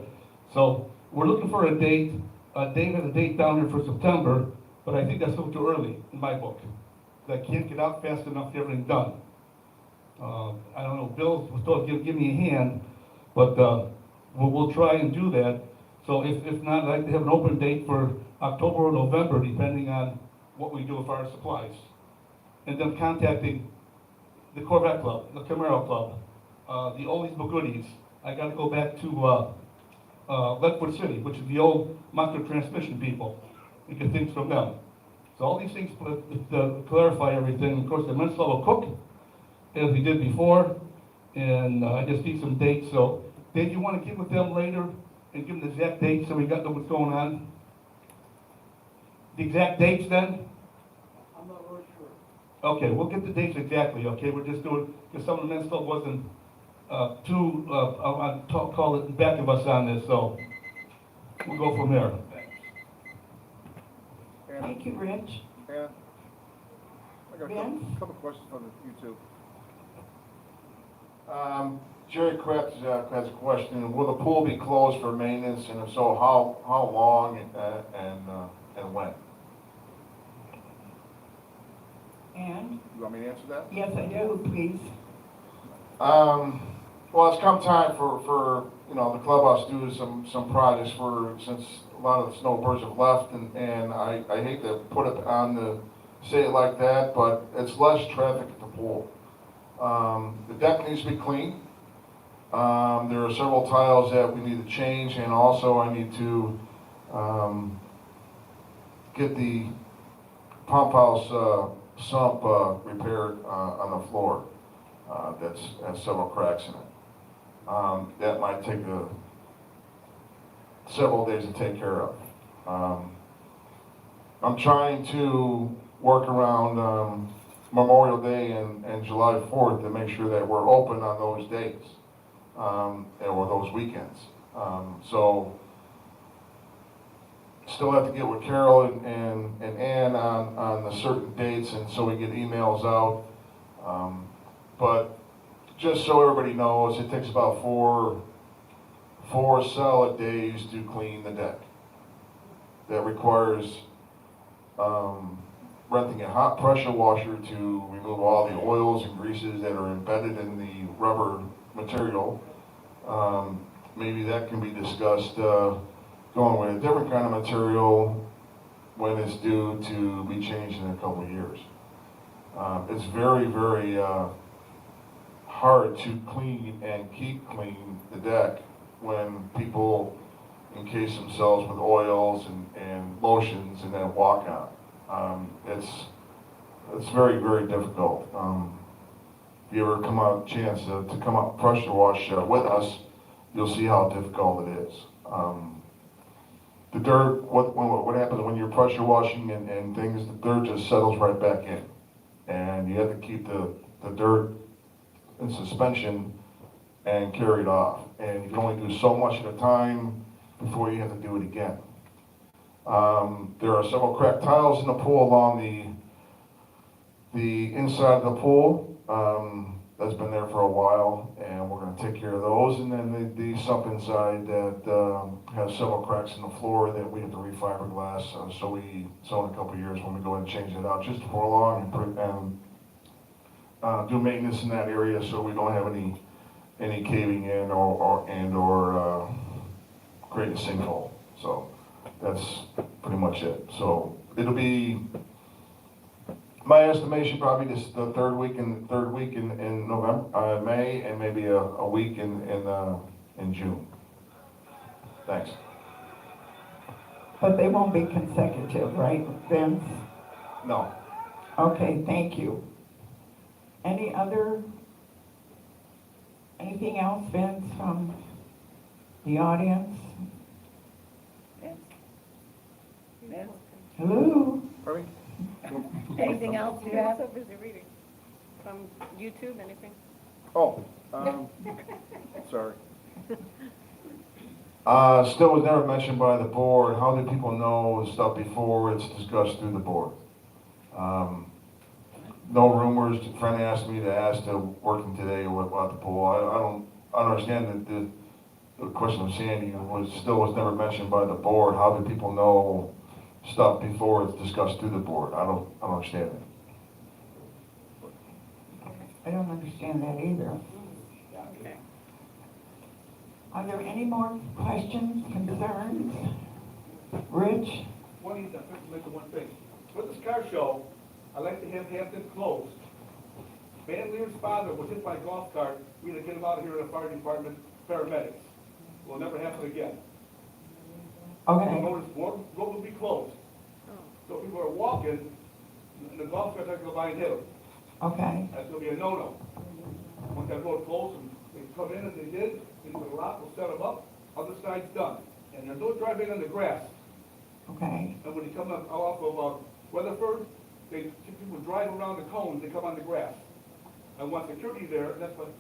So we're looking for a date. Dave has a date down here for September, but I think that's a little too early in my book. I can't get out fast enough to get everything done. I don't know, Bill was told to give me a hand, but we'll try and do that. So if not, I'd like to have an open date for October or November, depending on what we do with our supplies. And then contacting the Corvette Club, the Camaro Club, the Oldies but Goodies. I got to go back to Leadwood City, which is the old Monster Transmission people, and get things from them. So all these things to clarify everything. Of course, the Men's Club will cook, as we did before, and I just need some dates. So, Dave, you want to get with them later and give them the exact dates so we got to know what's going on? The exact dates then? I'm not really sure. Okay, we'll get the dates exactly, okay? We're just doing, because some of the Men's Club wasn't call it back of us on this, so we'll go from there. Thank you, Rich. Anna? I got a Vince? couple questions from you two. Jerry Krebs has a question. Will the pool be closed for maintenance, and if so, how long and when? And, You want me to answer that? yes, I do, please. Well, it's come time for the clubhouse to do some projects since a lot of the snowbirds have left, and I hate to put it on say it like that, but it's less traffic at the pool. The deck needs to be cleaned. There are several tiles that we need to change, and also I need to get the pump house sump repaired on the floor. That has several cracks in it. That might take several days to take care of. I'm trying to work around Memorial Day and July 4th to make sure that we're open on those dates, or those weekends. So still have to get with Carol and Ann on the certain dates, and so we get emails out. But just so everybody knows, it takes about four solid days to clean the deck. That requires renting a hot pressure washer to remove all the oils and greases that are embedded in the rubber material. Maybe that can be discussed, going with a different kind of material when it's due to be changed in a couple of years. It's very, very hard to clean and keep clean the deck when people encase themselves with oils and lotions and then walk on. It's very, very difficult. If you ever come out chance to come up pressure wash with us, you'll see how difficult it is. The dirt, what happens when you're pressure washing and things, the dirt just settles right back in. And you have to keep the dirt in suspension and carry it off. And you can only do so much at a time before you have to do it again. There are several cracked tiles in the pool along the inside of the pool. That's been there for a while, and we're going to take care of those. And then the sump inside that has several cracks in the floor that we have to refiberglass. So in a couple of years when we go and change it out, just to prolong and do maintenance in that area, so we don't have any caving in or create a sinkhole. So that's pretty much it. So it'll be, my estimation, probably this the third week in November, May, and maybe a week in June. Thanks. But they won't be consecutive, right, Vince? No. Okay, thank you. Anything else, Vince, from the audience? Hello? Pardon me? Anything else you have? So busy reading. From YouTube, anything? Oh, sorry. Still was never mentioned by the board. How do people know stuff before it's discussed through the board? No rumors. A friend asked me to ask to working today about the pool. I don't understand that the question of Sandy was never mentioned by the board. How do people know stuff before it's discussed through the board? I don't understand it. I don't understand that either. Okay. Are there any more questions, concerns? Rich? One thing, I mention one thing. With this car show, I like to have Hampton closed. Van Leer's father was hit by a golf cart. We had to get him out of here in the fire department, paramedics. Will never happen again. Okay. Road will be closed. So people are walking, and the golf cart's not gonna go by and hit them. Okay. That's gonna be a no-no. Once that road closed, and they come in as they did, into the lot, we'll set them up, other side's done. And there's no driving on the grass. Okay. And when you come up off of Weatherford, people drive around the cones, they come on the grass. And once security there, that's what,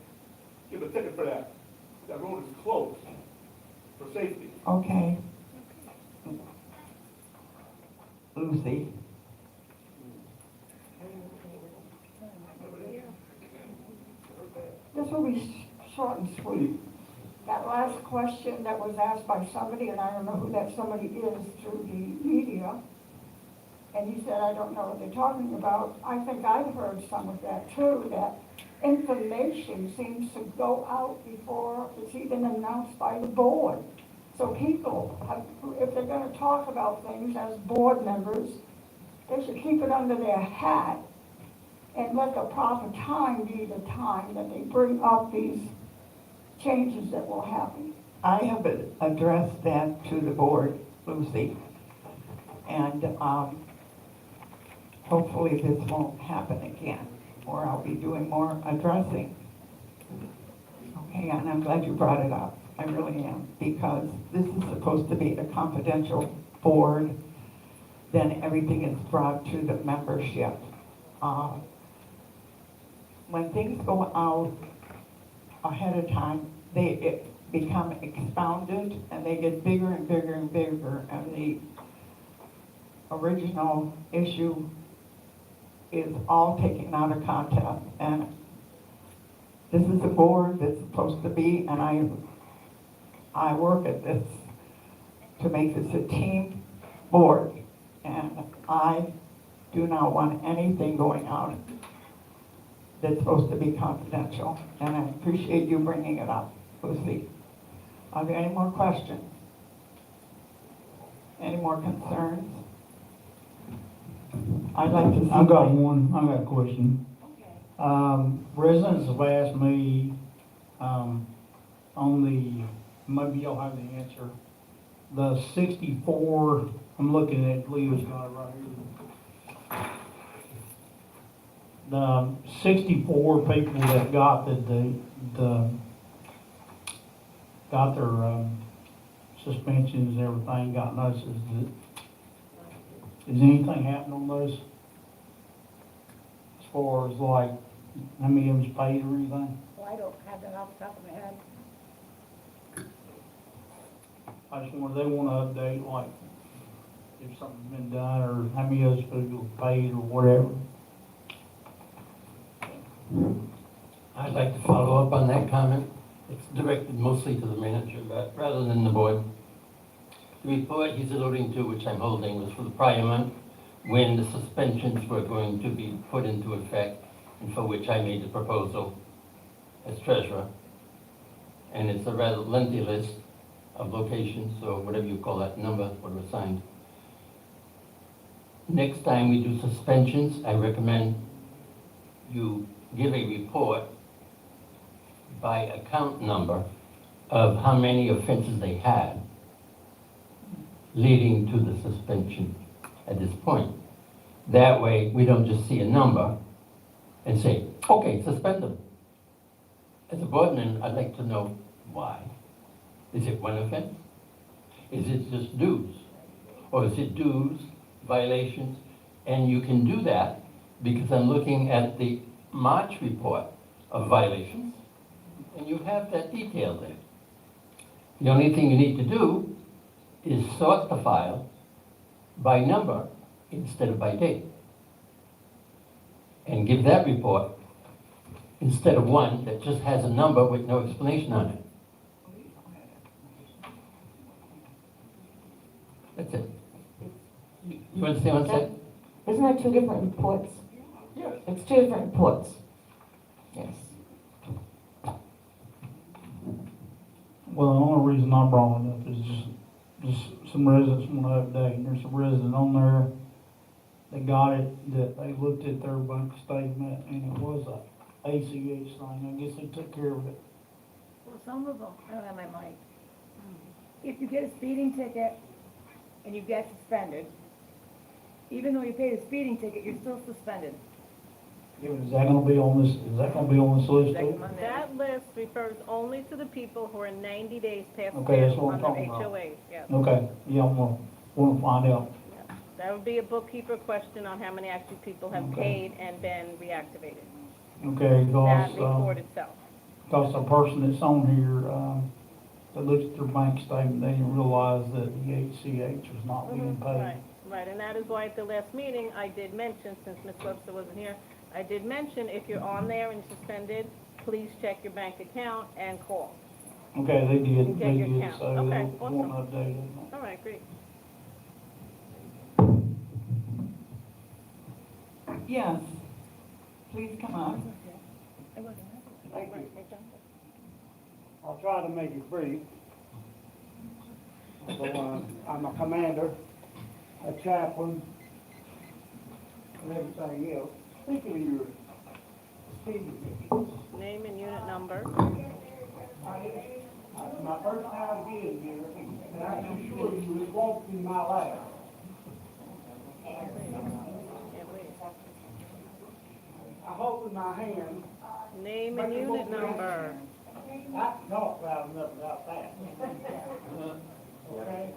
give a ticket for that. That road is closed for safety. Okay. Lucy. This will be short and sweet. That last question that was asked by somebody, and I don't know who that somebody is through the media, and he said, I don't know what they're talking about. I think I've heard some of that too, that information seems to go out before it's even announced by the board. So people, if they're gonna talk about things as board members, they should keep it under their hat and let the proper time be the time that they bring up these changes that will happen. I have addressed that to the board, Lucy, and hopefully this won't happen again, or I'll be doing more addressing. Okay, and I'm glad you brought it up. I really am, because this is supposed to be a confidential board. Then everything is brought to the membership. When things go out ahead of time, they become expounded and they get bigger and bigger and bigger, and the original issue is all taken out of context. And this is a board that's supposed to be, and I work at this to make this a team board, and I do not want anything going out that's supposed to be confidential, and I appreciate you bringing it up, Lucy. Are there any more questions? Any more concerns? I'd like to see. I've got a question. Residents have asked me, on the, maybe y'all have the answer, the 64, I'm looking at Leo's got it right here. The 64 people that got got their suspensions and everything, got notices. Is anything happening on those? As far as like, how many of them's paid or anything? Well, I don't have that off the top of my head. They want to update, like, if something's been done, or how many of those people are paid, or whatever. I'd like to follow up on that comment. It's directed mostly to the manager, but rather than the board. The report he's alluding to, which I'm holding, was for the prior month, when the suspensions were going to be put into effect, and for which I made the proposal as treasurer. And it's a rather lengthy list of locations, or whatever you call that number, what was assigned. Next time we do suspensions, I recommend you give a report by account number of how many offenses they had leading to the suspension at this point. That way, we don't just see a number and say, okay, suspend them. As a board member, I'd like to know why. Is it one offense? Is it just dues? Or is it dues, violations? And you can do that because I'm looking at the March report of violations, and you have that detail there. The only thing you need to do is sort the file by number instead of by date. And give that report instead of one that just has a number with no explanation on it. That's it. You understand what I'm saying? Isn't that two different reports? Yeah. It's two different reports. Yes. Well, the only reason I brought it up is just some residents want to update. And there's a resident on there that got it, that they looked at their bank statement, and it was a ACH thing. I guess they took care of it. Well, some of them, I don't have my mic. If you get a speeding ticket and you get suspended, even though you paid a speeding ticket, you're still suspended. Yeah, but is that gonna be on this, is that gonna be on this list too? That list refers only to the people who are 90 days past Okay, that's due what I'm on their talking about. HOAs, yes. Okay, yeah, I'm wanna find out. That would be a bookkeeper question on how many actually people have Okay. paid and been reactivated. Okay, That report itself. because the person that's on here, that looked at their bank statement, they didn't realize that the ACH was not being paid. Right. Right, and that is why at the last meeting, I did mention, since Ms. Webster wasn't here, I did mention if you're on there and suspended, please check your bank account and call. Okay, they did, And they get your did, count. so Okay, they won't awesome. update it. All right, great. Yes, please come on. Thank you. I'll try to make it brief. So, I'm a commander, a chaplain, and everything else. Speaking of your speeding tickets, Name and unit number. my first time being here, and I can assure you it won't be my last. I hold in my hand. Name and unit number. I can talk loud enough about that. Okay?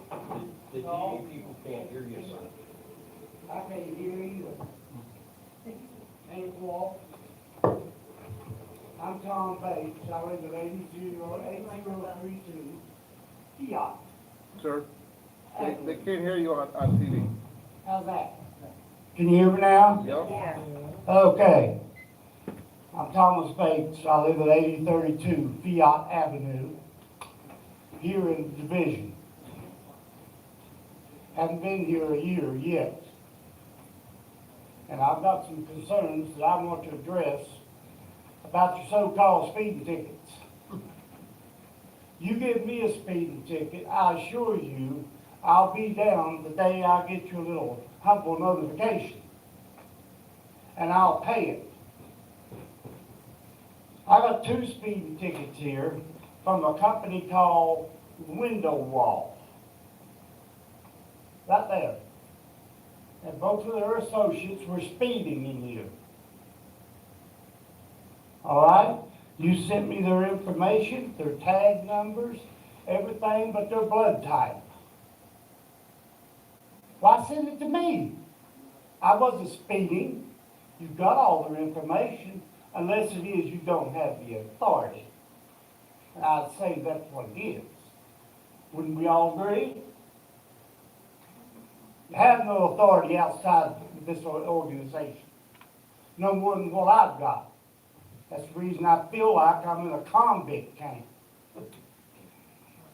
The TV people can't hear you, sir. I can't hear either. Ain't walk. I'm Tom Bates. I live at 8032 Fiat. Sir, they can't hear you on TV. How's that? Can you hear me now? Yep. Okay. I'm Thomas Bates. I live at 8032 Fiat Avenue, here in the division. Haven't been here a year yet. And I've got some concerns that I want to address about your so-called speeding tickets. You give me a speeding ticket, I assure you, I'll be down the day I get your little humble notification. And I'll pay it. I got 2 speeding tickets here from a company called Window Wall. Right there. And both of their associates were speeding in here. All right? You sent me their information, their tag numbers, everything but their blood type. Why send it to me? I wasn't speeding. You got all their information, unless it is you don't have the authority. And I'd say that's what it is. Wouldn't we all agree? You have no authority outside this organization. No more than what I've got. That's the reason I feel like I'm in a convict camp.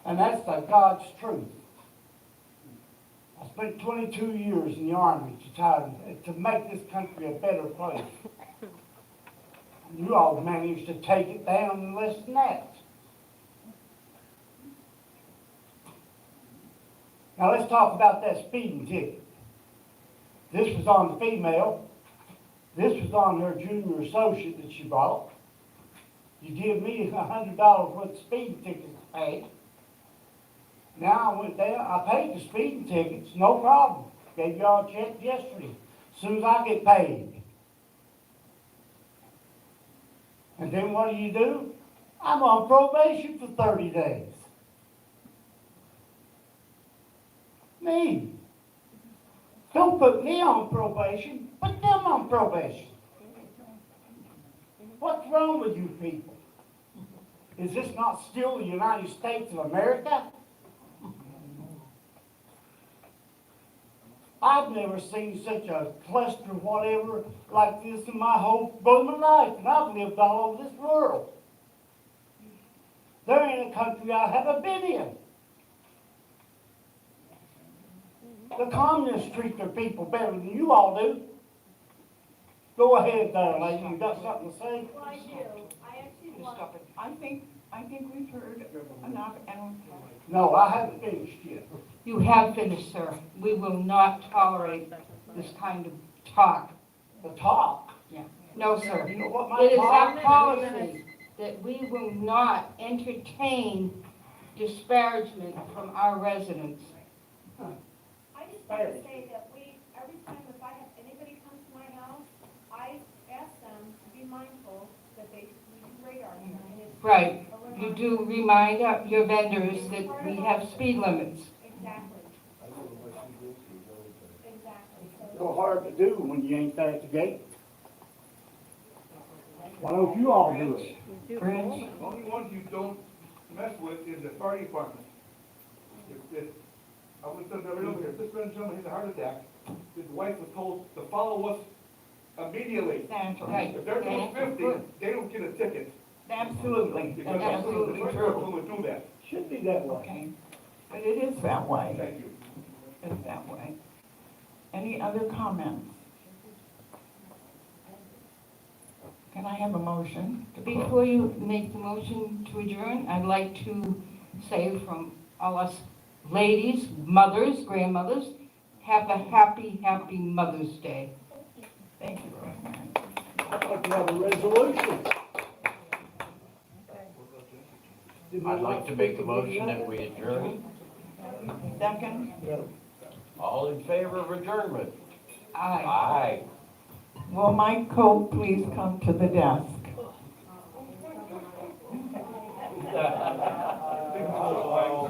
And that's the God's truth. I spent 22 years in the Army to make this country a better place. You all managed to take it down in less than that. Now let's talk about that speeding ticket. This was on the female. This was on her junior associate that she bought. You give me $100 worth of speeding tickets to pay. Now I went down, I paid the speeding tickets, no problem. Gave y'all a check yesterday, as soon as I get paid. And then what do? I'm on probation for 30 days. Me. Don't put me on probation, put them on probation. What's wrong with you people? Is this not still the United States of America? I've never seen such a cluster of whatever like this in my whole blooming life, and I've lived all over this world. There ain't a country I haven't been in. The communists treat their people better than you all do. Go ahead there, lady, you got something to say? Well, I do. I actually want, I think we've heard enough, and No, I haven't finished yet. You have finished, sir. We will not tolerate this kind of talk. The talk? Yeah. No, sir. You know what my It is talk our policy that we will not entertain disparagement from our residents. I just want to say that every time if anybody comes to my house, I ask them to be mindful that we do radar here. And it's Right. a little- You do remind your vendors that we have speed limits. Exactly. Exactly. So hard to do when you ain't there at the gate. Why don't you all do it? The only ones you don't mess with is the fire department. If I was telling everyone here, this man gentleman had a heart attack. His wife was told to follow us immediately. That's Right. right. If they're doing 50, they don't get a ticket. Absolutely, Because that's that's absolutely the true. would do that. Should be that way. Okay, but it is that way. Thank you. It's that way. Any other comments? Can I have a motion to close? Before you make the motion to adjourn, I'd like to say from all us ladies, mothers, grandmothers, have a happy, happy Mother's Day. Thank you, Rosemary. I'd like to have a resolution. I'd like to make the motion that we adjourn. Second? All in favor of adjournment? Aye. Aye. Will Mike Cope please come to the desk? Oh,